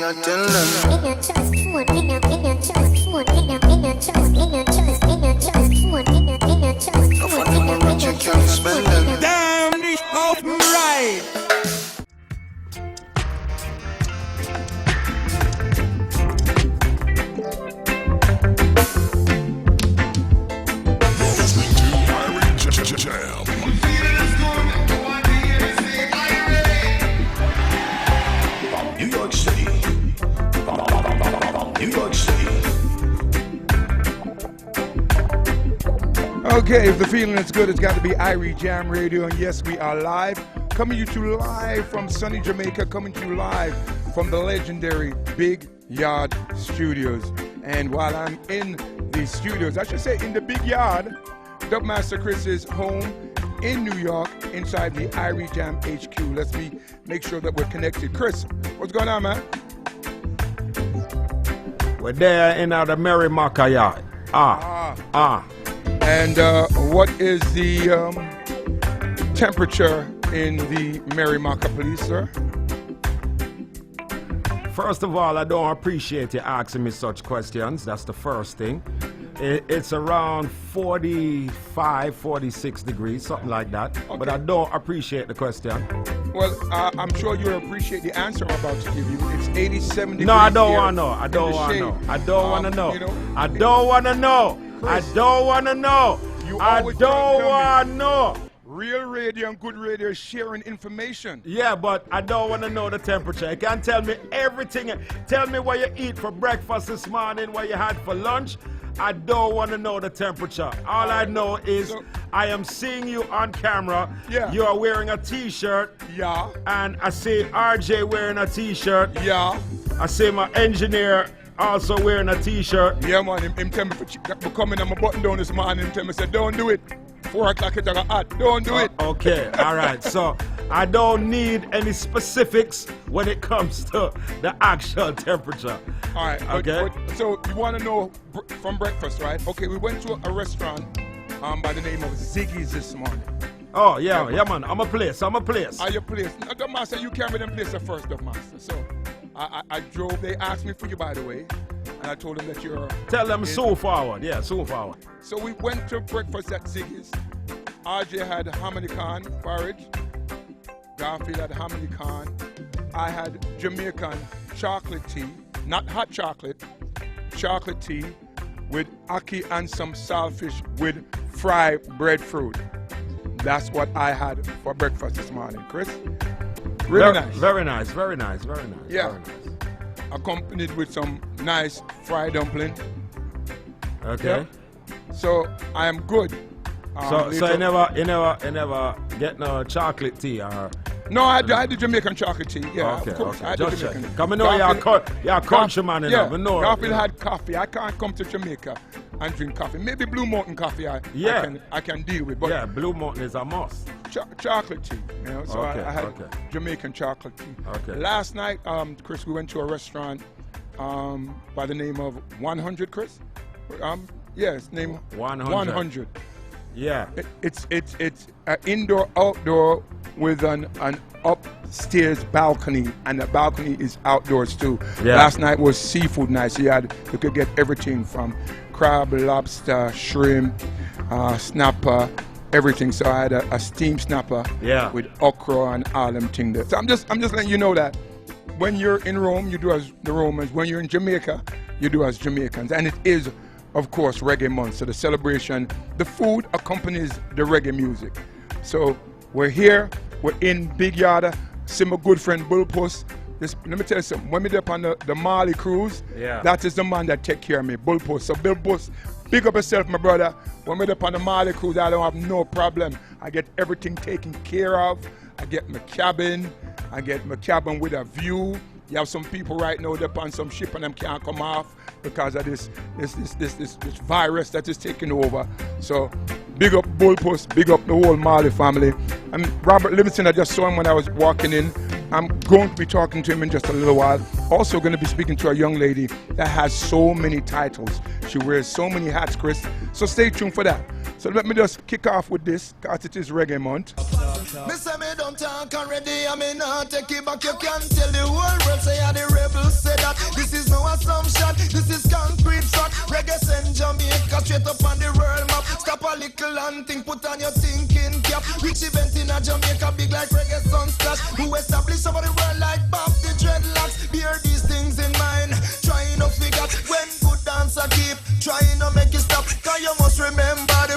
I tell them. Damn this off right. New York City. New York City. Okay, if the feeling is good, it's got to be Irie Jam Radio, and yes, we are live. Coming to you live from sunny Jamaica, coming to you live from the legendary BigYard Studios. And while I'm in the studios, I should say in the BigYard, Dubmaster Chris's home in New York, inside the Irie Jam HQ. Let's make sure that we're connected. Chris, what's going on, man? We're there in the Merrimack yard. And what is the temperature in the Merrimack police, sir? First of all, I don't appreciate you asking me such questions. That's the first thing. It's around 45, 46 degrees, something like that. Okay. But I don't appreciate the question. Well, I'm sure you'll appreciate the answer I'm about to give you. It's 87 degrees. No, I don't want to know. I don't want to know. I don't want to know. I don't want to know. I don't want to know. I don't want to know. Real radio and good radio is sharing information. Yeah, but I don't want to know the temperature. You can't tell me everything. Tell me what you eat for breakfast this morning, what you had for lunch. I don't want to know the temperature. All I know is I am seeing you on camera. Yeah. You are wearing a t-shirt. Yeah. And I see RJ wearing a t-shirt. Yeah. I see my engineer also wearing a t-shirt. Yeah, man. Him tell me for coming on my button down this morning. Him tell me, say, don't do it. 4 o'clock it's hot. Don't do it. Okay. All right. So I don't need any specifics when it comes to the actual temperature. All right. Okay. So you want to know from breakfast, right? Okay. We went to a restaurant by the name of Ziggy's this morning. Oh, yeah, man. I'm a place. Are your place? The master, you carry them place first, the master. So I drove. They asked me for you, by the way. And I told them that you're... Tell them so forward. Yeah, so forward. So we went to breakfast at Ziggy's. RJ had hominy corn porridge. Garfield had hominy corn. I had Jamaican chocolate tea. Not hot chocolate tea with ackee and some saltfish with fried breadfruit. That's what I had for breakfast this morning, Chris. Really nice. Very nice. Yeah. Very nice. Accompanied with some nice fried dumpling. Okay. Yeah. So I am good. So you never get no chocolate tea or? No, I had Jamaican chocolate tea. Yeah, okay, of course. okay. I had Just Jamaican. check. Come know you're a countryman enough. Yeah, No, Garfield had coffee. I can't come to Jamaica and drink coffee. Maybe Blue Mountain coffee I can deal with. But yeah, Blue Mountain is a must. Chocolate tea, you know. So okay, I had Jamaican chocolate tea. Okay. Last night, Chris, we went to a restaurant by the name of 100, Chris. It's named 100. Yeah. It's an indoor outdoor with an upstairs balcony, and the balcony is outdoors too. Yeah. Last night was seafood night, so you could get everything from crab, lobster, shrimp, snapper, everything. So I had a steamed snapper with okra and all them things there. So I'm just letting you know that when you're in Rome, you do as the Romans. When you're in Jamaica, you do as Jamaicans. And it is, of course, Reggae Month. So the celebration, the food accompanies the reggae music. So we're here, we're in BigYard. See my good friend Bullpuss. Let me tell you something. When we're up on the Mali cruise, that is the man that take care of me, Bullpuss. So Bullpuss, big up yourself, my brother. When we're up on the Mali cruise, I don't have no problem. I get everything taken care of. I get my cabin with a view. You have some people right now up on some ship and them can't come off because of this virus that is taking over. So big up Bullpuss, big up the whole Marley family. And Robert Livingston, I just saw him when I was walking in. I'm going to be talking to him in just a little while. Also going to be speaking to a young lady that has so many titles. She wears so many hats, Chris. So stay tuned for that. So let me just kick off with this, because it is Reggae Month. Me say me don't talk already, I mean not take it back. You can tell the whole world say I the rebel said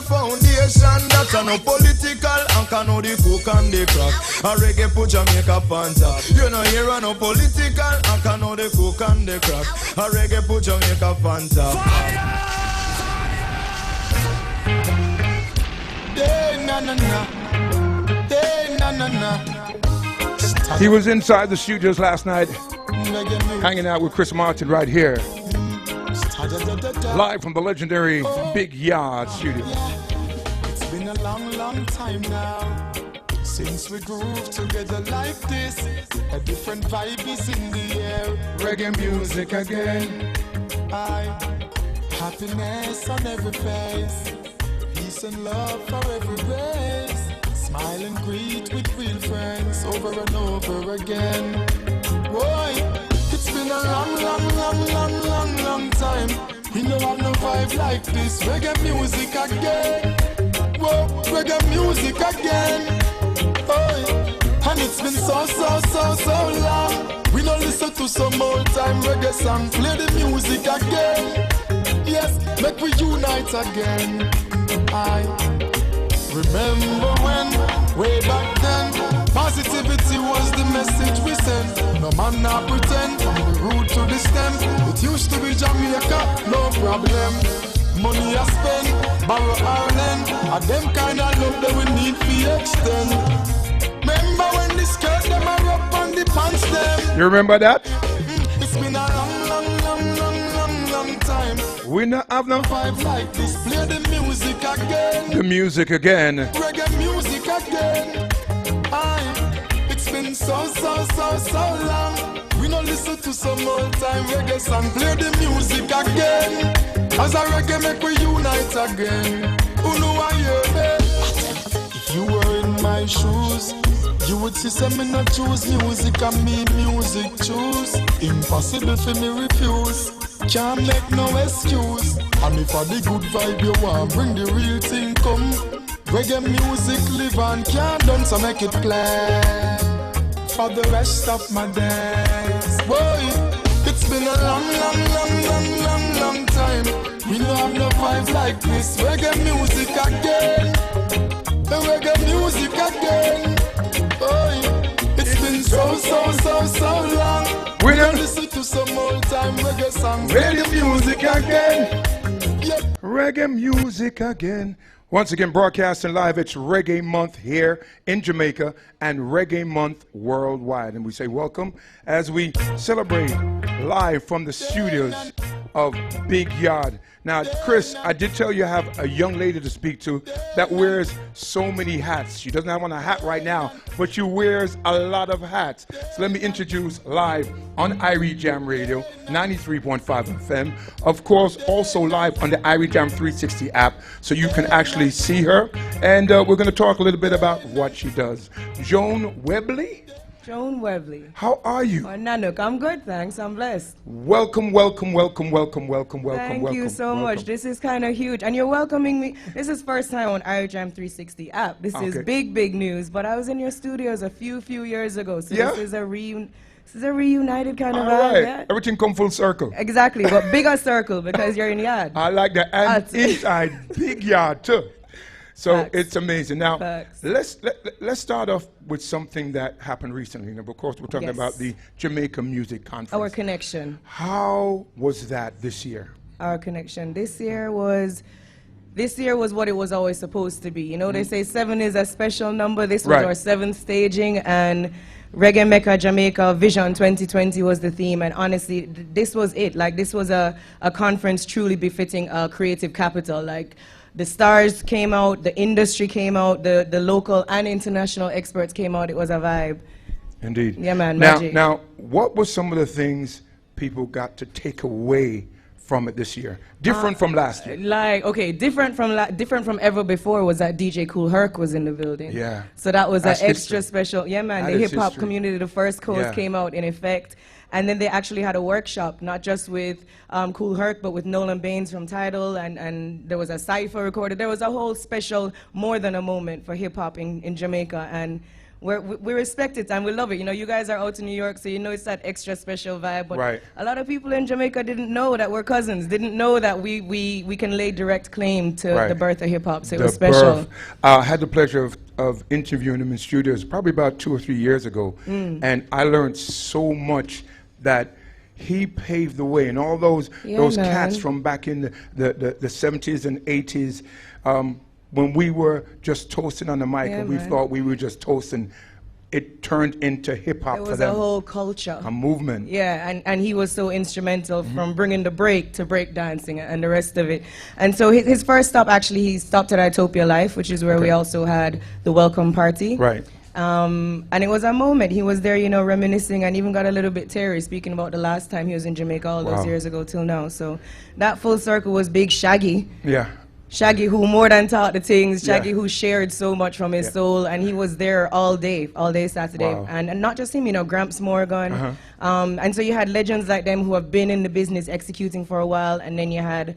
foundation that are no political and can know the cook and the crack. A reggae put Jamaica Panther. You know here are no political and can know the cook and the crack. A reggae put Jamaica Panther. Day na na na. Day na na na. He was inside the studios last night, hanging out with Chris Martin right here, live from the legendary BigYard studio. It's been a long, long time now since we groove together like this. A different vibe is in the air. Reggae music again. Happiness on every face. Peace and love for every race. Smile and greet with real friends over and over again. Boy, it's been a long, long, long, long, long, long time. We don't have no vibe like this. Reggae music again. Whoa, reggae music again. Boy, and it's been so, so, so, so long. We don't listen to some old time reggae song. Play the music again. Yes, make we unite again. I remember when, way back then, positivity was the message we sent. No man not pretend, from the root to the stem. It used to be Jamaica, no problem. Money I spend, borrow or lend. And them kind of love that we need to extend. Remember when the skirt them are up on the pants them. You remember that? It's been a long, long, long, long, long, long time. We not have no vibe like this. Play the music again. The music again. Reggae music again. It's been so, so, so, so long. We don't listen to some old time reggae song. Play the music again. As a reggae make we unite again. Who know I hear me? If you were in my shoes, you would see some me not choose music and me music choose. Impossible for me refuse. Can't make no excuse. And if I the good vibe you want, bring the real thing come. Reggae music live and can't done, so make it play for the rest of my days. Boy, it's been a long, long, long, long, long, long time. We don't have no vibe like this. Reggae music again. The reggae music again. Boy, it's been so, so, so, so long. We don't listen to some old time reggae songs. Reggae music again. Yep. Reggae music again. Once again, broadcasting live, it's Reggae Month here in Jamaica and Reggae Month worldwide. And we say welcome as we celebrate live from the studios of BigYard. Now, Chris, I did tell you I have a young lady to speak to that wears so many hats. She doesn't have on a hat right now, but she wears a lot of hats. So let me introduce live on Irie Jam Radio, 93.5 FM. Of course, also live on the Irie Jam 360 app, so you can actually see her. And we're going to talk a little bit about what she does. Joan Webley? Joan Webley. How are you? Oh, Nanook, I'm good, thanks. I'm blessed. Welcome, welcome, welcome, welcome, welcome, welcome, Thank welcome. you so much. This is kind of huge. And you're welcoming me. This is first time on IRJAM 360 app. This is big, big news. But I was in your studios a few years ago. So this is a reunited kind of vibe. Right. Yeah? Everything come full circle. Exactly, but bigger circle because you're in yard. I like that. And inside BigYard too. So Facts. It's amazing. Now, Facts. let's start off with something that happened recently. And of course, we're talking about the Jamaica Music Conference. Our connection. How was that this year? Our connection. This year was what it was always supposed to be. You know, they say 7 is a special number. This was our 7th staging, and Reggae Mecca Jamaica Vision 2020 was the theme. And honestly, this was it. Like, this was a conference truly befitting a creative capital. Like, the stars came out, the industry came out, the local and international experts came out. It was a vibe. Indeed. Yeah, man, magic. Now, what were some of the things people got to take away from it this year? Different from last year. Like, okay, different from ever before was that DJ Kool Herc was in the building. Yeah. So that was an That's extra history. special. Yeah, man, That the is hip hop history. community, the first coast came out in effect. And then they actually had a workshop, not just with Kool Herc, but with Nolan Baines from Tidal, and there was a cypher recorded. There was a whole special, more than a moment for hip hop in Jamaica. And we respect it and we love it. You know, you guys are out in New York, so you know it's that extra special vibe. But a lot of people in Jamaica didn't know that we're cousins, didn't know that we can lay direct claim to the birth of hip-hop, so it was special. I had the pleasure of interviewing him in studios probably about 2 or 3 years ago, and I learned so much that he paved the way, and all those cats from back in the 70s and 80s, when we were just toasting on the mic and we thought we were just toasting, it turned into hip-hop for them. It was a whole culture. A movement. Yeah, and he was so instrumental from bringing the break to break dancing and the rest of it. And so his first stop, actually, he stopped at Utopia Life, which is where we also had the welcome party. Right. And it was a moment. He was there, you know, reminiscing, and even got a little bit teary speaking about the last time he was in Jamaica all those years ago till now. So that full circle was big Shaggy. Yeah. Shaggy, who more than taught the things, Shaggy, who shared so much from his soul, and he was there all day Saturday. And not just him, you know, Gramps Morgan. And so you had legends like them who have been in the business executing for a while, and then you had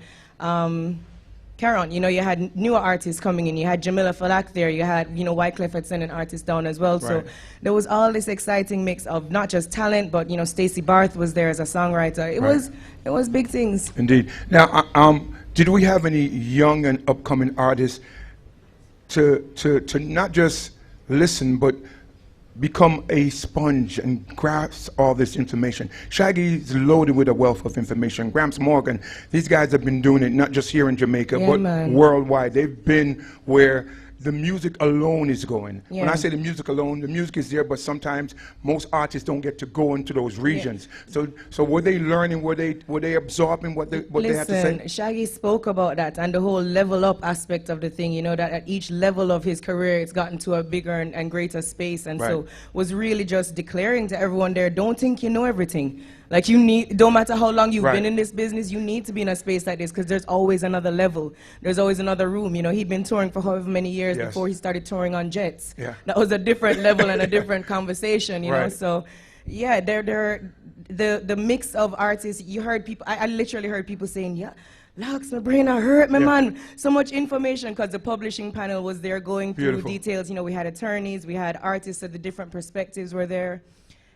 Caron, you know, you had newer artists coming in. You had Jamila Falak there. You had, you know, Wyclef had sent an artist down as well. So there was all this exciting mix of not just talent, but, you know, Stacey Barth was there as a songwriter. It was big things. Indeed. Now, did we have any young and upcoming artists to not just listen, but become a sponge and grasp all this information? Shaggy's loaded with a wealth of information. Gramps Morgan, these guys have been doing it not just here in Jamaica, but worldwide. They've been where the music alone is going. When I say the music alone, the music is there, but sometimes most artists don't get to go into those regions. So were they learning? Were they absorbing what they had to say? Listen, Shaggy spoke about that and the whole level up aspect of the thing. You know, that at each level of his career, it's gotten to a bigger and greater space, and so was really just declaring to everyone there, don't think you know everything. Like, you need, don't matter how long you've been in this business, you need to be in a space like this, because there's always another level. There's always another room. You know, he'd been touring for however many years before he started touring on jets. That was a different level and a different conversation, you know. So, yeah, the mix of artists, you heard people, I literally heard people saying, Lux, my brain hurt me, man. So much information, because the publishing panel was there going through details. You know, we had attorneys, we had artists of the different perspectives were there.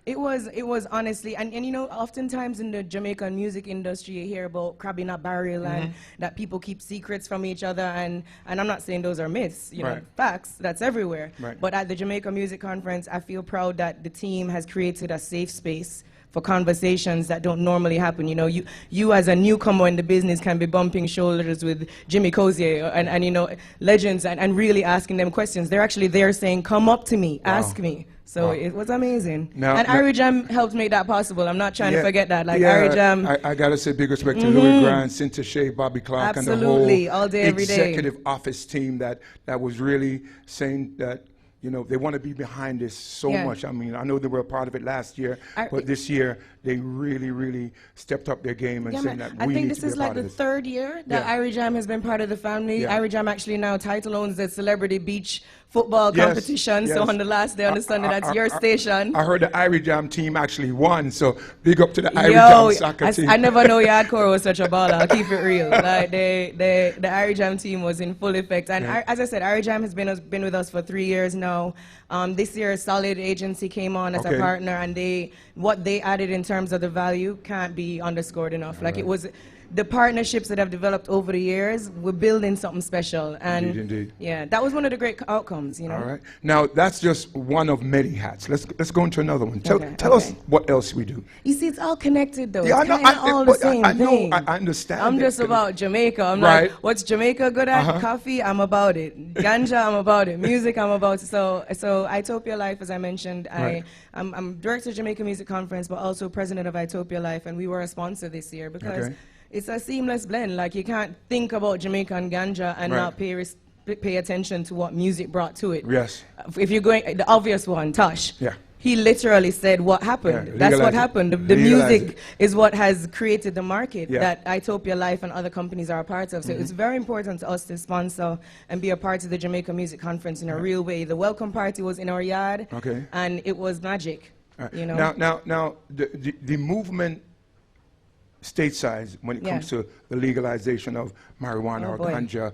It was honestly, and you know, oftentimes in the Jamaican music industry, you hear about crab in a barrel and that people keep secrets from each other, and I'm not saying those are myths, you know, facts, that's everywhere. But at the Jamaica Music Conference, I feel proud that the team has created a safe space for conversations that don't normally happen. You know, you as a newcomer in the business can be bumping shoulders with Jimmy Cozier and you know, legends, and really asking them questions. They're actually there saying, come up to me, ask me. So it was amazing. And Irie Jam helped make that possible. I'm not trying to forget that. Like, Irie Jam. I got to say big respect to Louis Grant, Cynthia Shea, Bobby Clark, and the whole all day, every day executive office team that was really saying that, you know, they want to be behind this so much. I mean, I know they were a part of it last year, but this year they really, really stepped up their game and saying that we need to be a part of this. I think this is like the third year that Irie Jam has been part of the family. Irie Jam actually now title owns the Celebrity Beach football competition. So on the last day on the Sunday, that's your station. I heard the Irie Jam team actually won, so big up to the Irie Jam soccer team. I never know Yardcore was such a baller. I'll keep it real. Like, the Irie Jam team was in full effect. And as I said, Irie Jam has been with us for 3 years now. This year, Solid Agency came on as a partner, and what they added in terms of the value can't be underscored enough. Like, it was the partnerships that have developed over the years, we're building something special. And indeed. Yeah, that was one of the great outcomes, you know. All right. Now, that's just one of many hats. Let's go into another one. Tell us what else we do. You see, it's all connected, though. Yeah, it's all the same thing. I understand. I'm just about Jamaica. I'm like, what's Jamaica good at? Coffee, I'm about it. Ganja, I'm about it. Music, I'm about it. So Itopia Life, as I mentioned, I'm director of Jamaica Music Conference, but also president of Itopia Life, and we were a sponsor this year because it's a seamless blend. Like, you can't think about Jamaican ganja and not pay attention to what music brought to it. Yes. If you're going, the obvious one, Tosh. Yeah. He literally said what happened. That's what happened. The music is what has created the market that Itopia Life and other companies are a part of. So it's very important to us to sponsor and be a part of the Jamaica Music Conference in a real way. The welcome party was in our yard, and it was magic. You know. Now, the movement stateside when it comes to the legalization of marijuana or ganja,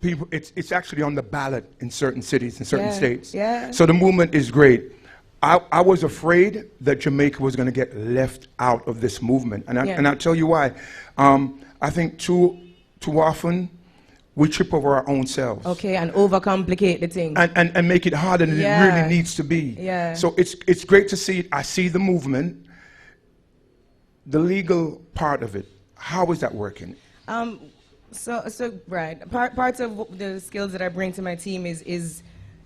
people, it's actually on the ballot in certain cities, in certain states. Yeah. So the movement is great. I was afraid that Jamaica was going to get left out of this movement, and I'll tell you why. I think too often we trip over our own selves. Okay, and overcomplicate the thing. And make it harder than it really needs to be. Yeah. So it's great to see it. I see the movement. The legal part of it, how is that working? So right. Parts of the skills that I bring to my team is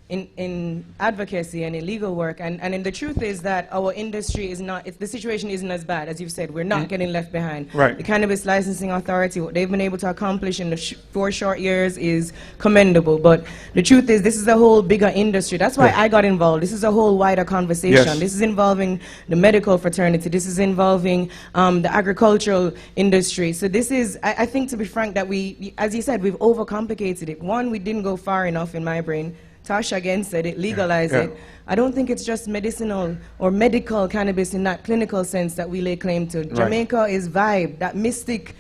in advocacy and in legal work, and the truth is that our industry is not, the situation isn't as bad as you've said. We're not getting left behind. Right. The Cannabis Licensing Authority, what they've been able to accomplish in the 4 short years is commendable, but the truth is this is a whole bigger industry. That's why I got involved. This is a whole wider conversation. Yes. This is involving the medical fraternity. This is involving the agricultural industry. So this is, I think, to be frank, that we, as you said, we've overcomplicated it. One, we didn't go far enough in my brain. Tasha again said it, legalize it. I don't think it's just medicinal or medical cannabis in that clinical sense that we lay claim to. Jamaica is vibe, that mystic,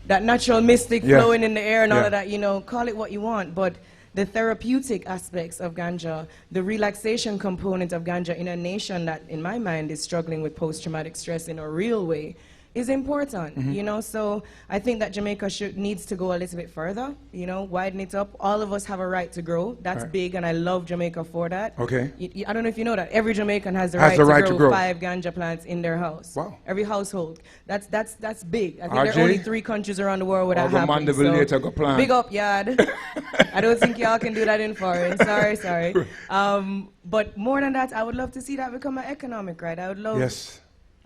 that natural mystic flowing in the air and all of that, you know, call it what you want. But the therapeutic aspects of ganja, the relaxation component of ganja in a nation that, in my mind, is struggling with post-traumatic stress in a real way, is important, you know. So I think that Jamaica needs to go a little bit further, you know, widen it up. All of us have a right to grow. That's big, and I love Jamaica for that. Okay. I don't know if you know that every Jamaican has the right to grow 5 ganja plants in their house. Wow. Every household. That's big. I think there are only 3 countries around the world where that happens. So big up, yard. I don't think y'all can do that in foreign. Sorry. But more than that, I would love to see that become an economic right. I would love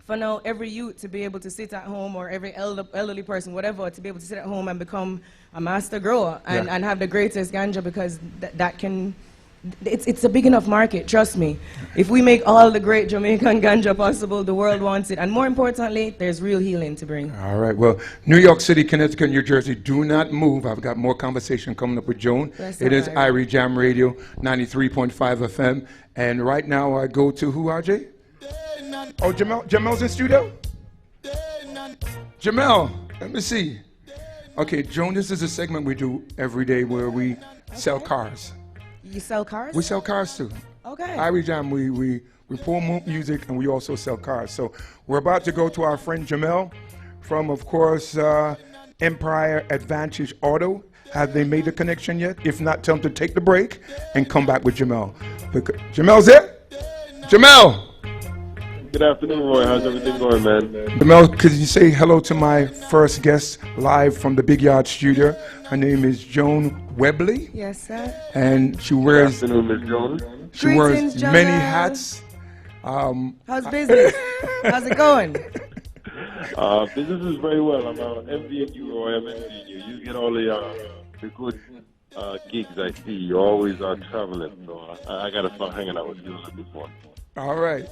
for now every youth to be able to sit at home, or every elderly person, whatever, to be able to sit at home and become a master grower and have the greatest ganja, because that can, it's a big enough market, trust me. If we make all the great Jamaican ganja possible, the world wants it. And more importantly, there's real healing to bring. All right, well, New York City, Connecticut, New Jersey, do not move. I've got more conversation coming up with Joan. It is Irie Jam Radio, 93.5 FM. And right now I go to who, RJ? Oh, Jamel's in studio? Jamel, let me see. Okay, Joan, this is a segment we do every day where we sell cars. You sell cars? We sell cars too. Okay. Irie Jam, we perform music and we also sell cars. So we're about to go to our friend Jamel from, of course, Empire Advantage Auto. Have they made the connection yet? If not, tell them to take the break and come back with Jamel. Jamel's there? Jamel! Good afternoon, Roy. How's everything going, man? Jamel, could you say hello to my first guest live from the BigYard studio? Her name is Joan Webley. Yes, sir. And she wears... Good afternoon, Miss Joan. She wears many hats. How's business? How's it going? Business is very well. I'm envying you, Roy. I'm envying you. You get all the good gigs I see. You always are traveling. So I got to start hanging out with you a little bit more. All right.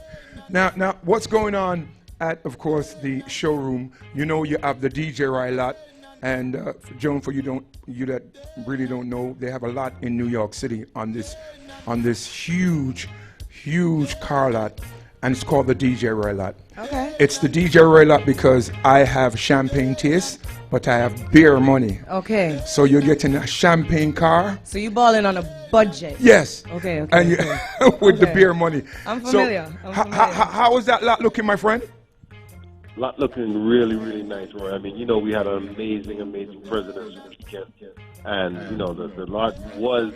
Now, what's going on at, of course, the showroom? You know, you have the DJ right lot, and Joan, for you that really don't know, they have a lot in New York City on this huge car lot, and it's called the DJ Roy lot. Okay. It's the DJ Roy lot because I have champagne taste, but I have beer money. Okay. So you're getting a champagne car. So you balling on a budget. Yes. Okay. And with the beer money. I'm familiar. So how is that lot looking, my friend? Lot looking really, really nice, Roy. I mean, you know, we had an amazing President's weekend, and you know, the lot was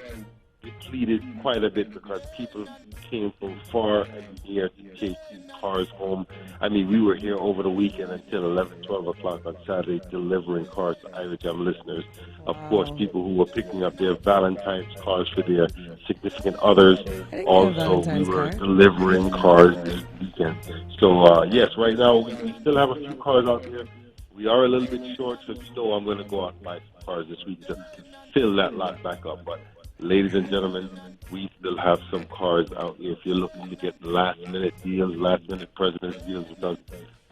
depleted quite a bit because people came from far and near to take cars home. I mean, we were here over the weekend until 11, 12 o'clock on Saturday delivering cars to Irie Jam listeners. Of course, people who were picking up their Valentine's cars for their significant others. Also, we were delivering cars this weekend. So, yes, right now we still have a few cars out there. We are a little bit short, so you know I'm going to go out and buy some cars this week to fill that lot back up. But ladies and gentlemen, we still have some cars out here if you're looking to get last-minute deals, last-minute President's deals, because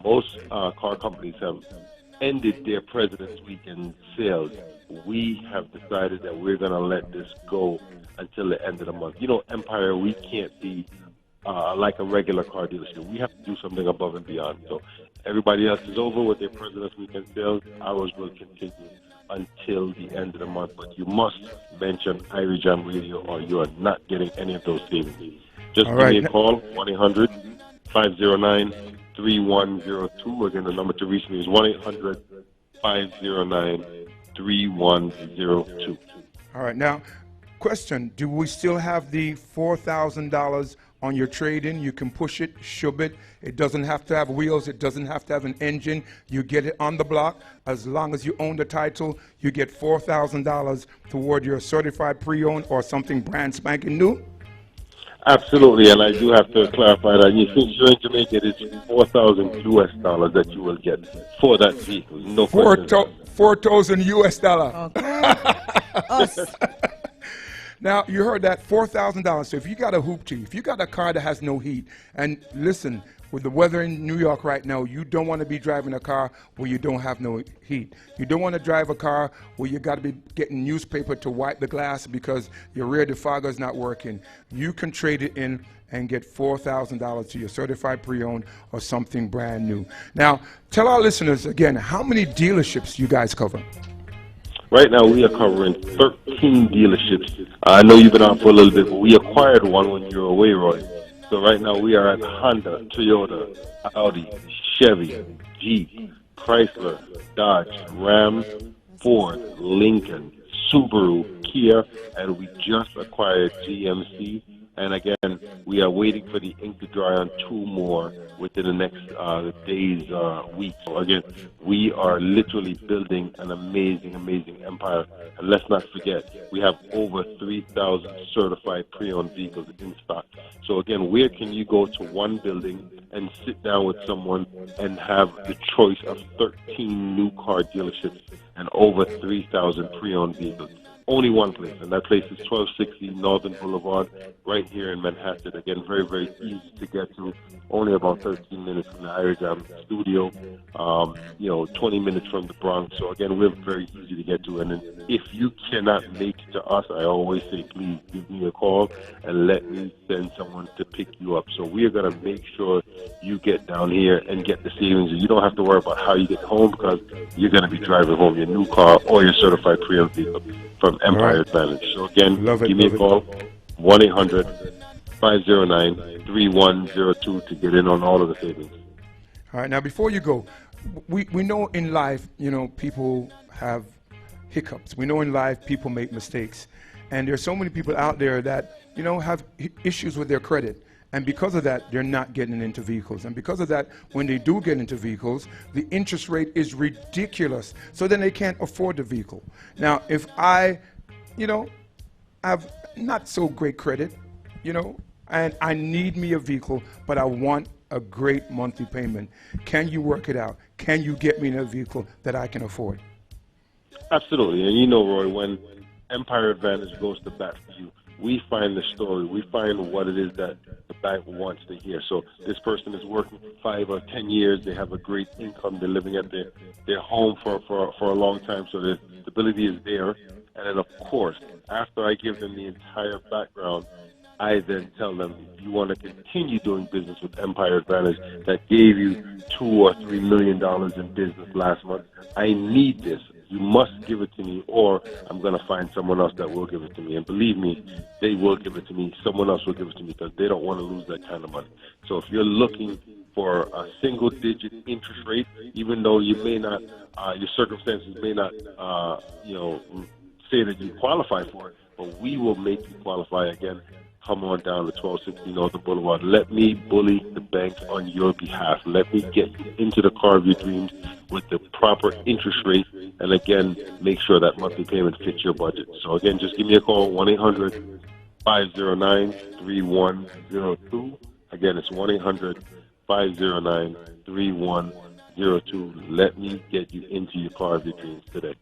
most car companies have ended their President's Weekend sales. We have decided that we're going to let this go until the end of the month. You know, Empire, we can't be like a regular car dealership. We have to do something above and beyond. So everybody else is over with their President's Weekend sales. Ours will continue until the end of the month. But you must mention Irie Jam Radio or you are not getting any of those savings. Just give me a call, 1-800-509-3102. Again, the number to reach me is 1-800-509-3102. All right. Now, question, do we still have the $4,000 on your trade-in? You can push it, shove it. It doesn't have to have wheels. It doesn't have to have an engine. You get it on the block. As long as you own the title, you get $4,000 toward your certified pre-owned or something brand spanking new. Absolutely, and I do have to clarify that since you're in Jamaica, it's $4,000 US that you will get for that vehicle. No question. $4,000 US. Okay. Us. Now, you heard that, $4,000. So if you got a hoopty, if you got a car that has no heat, and listen, with the weather in New York right now, you don't want to be driving a car where you don't have no heat. You don't want to drive a car where you got to be getting newspaper to wipe the glass because your rear defogger is not working. You can trade it in and get $4,000 to your certified pre-owned or something brand new. Now, tell our listeners again, how many dealerships you guys cover? Right now, we are covering 13 dealerships. I know you've been out for a little bit, but we acquired one when you were away, Roy. So right now, we are at Honda, Toyota, Audi, Chevy, Jeep, Chrysler, Dodge, Ram, Ford, Lincoln, Subaru, Kia, and we just acquired GMC. And again, we are waiting for the ink to dry on 2 more within the next days, weeks. So again, we are literally building an amazing, amazing empire. And let's not forget, we have over 3,000 certified pre-owned vehicles in stock. So again, where can you go to one building and sit down with someone and have the choice of 13 new car dealerships and over 3,000 pre-owned vehicles? Only one place, and that place is 1260 Northern Boulevard, right here in Manhattan. Again, very, very easy to get to. Only about 13 minutes from the Irie Jam studio, 20 minutes from the Bronx. So again, we're very easy to get to. And then if you cannot make it to us, I always say, please give me a call and let me send someone to pick you up. So we are going to make sure you get down here and get the savings. You don't have to worry about how you get home because you're going to be driving home your new car or your certified pre-owned vehicle from Empire Advantage. So again, give me a call, 1-800-509-3102 to get in on all of the savings. All right, now before you go, we know in life, people have hiccups. We know in life people make mistakes. And there's so many people out there that, have issues with their credit. And because of that, they're not getting into vehicles. And because of that, when they do get into vehicles, the interest rate is ridiculous. So then they can't afford the vehicle. Now, if I, have not so great credit, and I need me a vehicle, but I want a great monthly payment, can you work it out? Can you get me in a vehicle that I can afford? Absolutely. And Roy, when Empire Advantage goes to bat for you, we find the story. We find what it is that the bank wants to hear. So this person is working for 5 or 10 years. They have a great income. They're living at their home for a long time. So the stability is there. And then, of course, after I give them the entire background, I then tell them, if you want to continue doing business with Empire Advantage that gave you $2 or $3 million in business last month, I need this. You must give it to me, or I'm going to find someone else that will give it to me. And believe me, they will give it to me. Someone else will give it to me because they don't want to lose that kind of money. So if you're looking for a single-digit interest rate, even though you may not, your circumstances may not, say that you qualify for it, but we will make you qualify again. Come on down to 1260 Northern Boulevard. Let me bully the bank on your behalf. Let me get you into the car of your dreams with the proper interest rate. And again, make sure that monthly payment fits your budget. So again, just give me a call, 1-800-509-3102. Again, it's 1-800-509-3102. Let me get you into your car of your dreams today.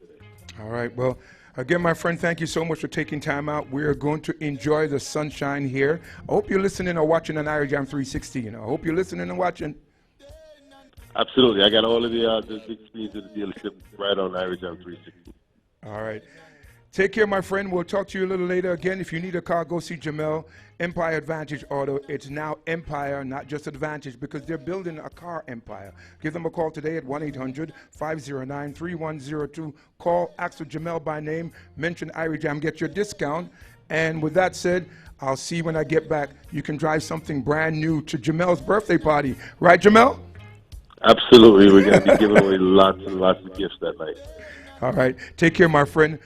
All right. Well, again, my friend, thank you so much for taking time out. We are going to enjoy the sunshine here. I hope you're listening or watching on Irie Jam 360. I hope you're listening and watching. Absolutely. I got all of the experience of the dealership right on Irie Jam 360. All right. Take care, my friend. We'll talk to you a little later. Again, if you need a car, go see Jamel. Empire Advantage Auto. It's now Empire, not just Advantage, because they're building a car empire. Give them a call today at 1-800-509-3102. Call, ask for Jamel by name, mention Irie Jam, get your discount. And with that said, I'll see you when I get back. You can drive something brand new to Jamel's birthday party. Right, Jamel? Absolutely. We're going to be giving away lots and lots of gifts that night. All right. Take care, my friend.